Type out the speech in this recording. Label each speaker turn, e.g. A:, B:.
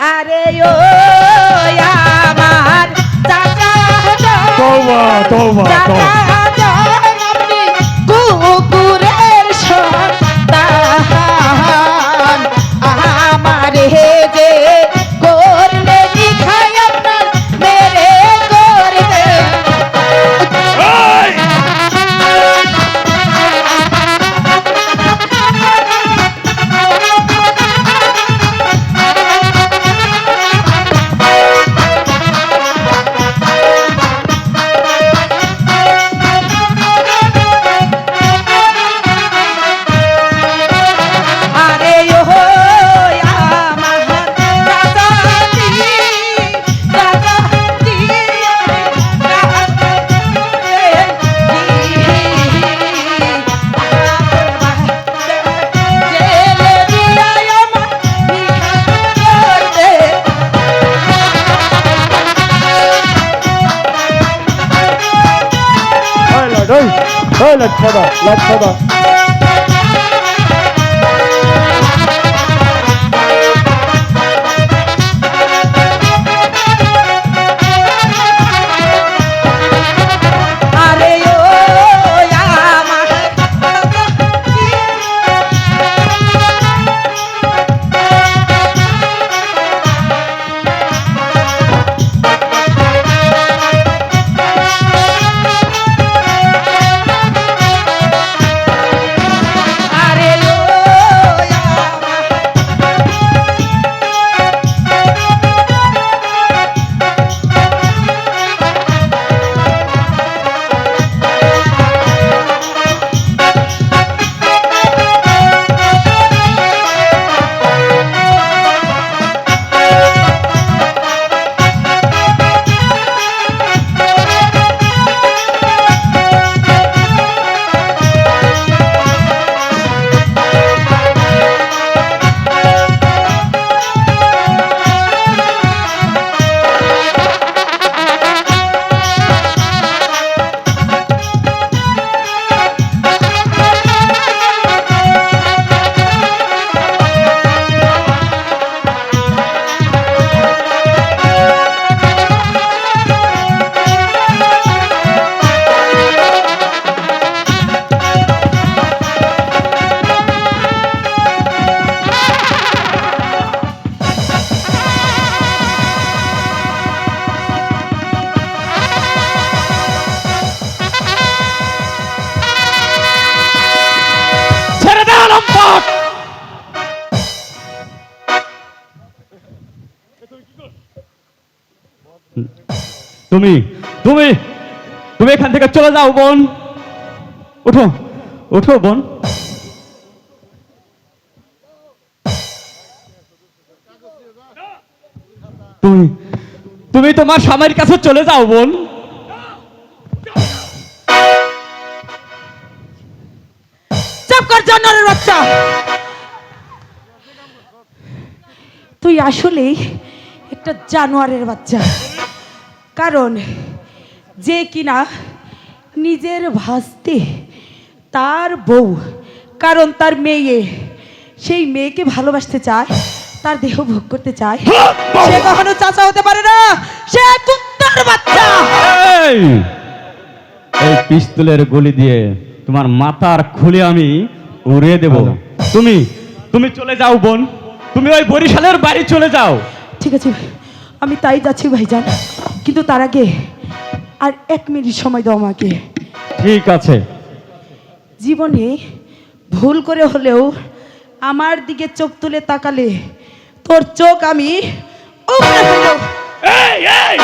A: আরে ও আমার চাচা
B: তওবা তওবা তওবা
A: কুকুরের সন্তান আমারে যে করলে কি খায় আপনার মেরে করবে আরে ও আমার
B: ওই লাচ্ছাদা
A: আরে ও আমার আরে ও
B: ছেড়ে দাও লম্পট তুমি তুমি তুমি এখান থেকে চলে যাও বোন ওঠো ওঠো বোন তুমি তুমি তোমার স্বামীর কাছে চলে যাও বোন
A: চুপ কর জানোয়ারের বাচ্চা তুই আসলেই একটা জানোয়ারের বাচ্চা কারণ যে কিনা নিজের ভাস্তে তার বউ কারণ তার মেয়ে সেই মেয়েকে ভালোবাসতে চায় তার দেহ ভোগ করতে চায় সে কখনো চাচা হতে পারে না সে কুত্তার বাচ্চা
B: এই এই পিস্তলের গুলি দিয়ে তোমার মাথার খুলে আমি উড়িয়ে দেব তুমি তুমি চলে যাও বোন তুমি ওই বরিশালের বাড়ি চলে যাও
A: ঠিক আছে আমি তাই যাচ্ছি ভাইজান কিন্তু তার আগে আর 1 মিনিট সময় দাও আমাকে
B: ঠিক আছে
A: জীবনে ভুল করে হলেও আমার দিকে চোখ তুলে তাকালে তোর চোখ আমি উপড়ে ফেলব।
B: এই এই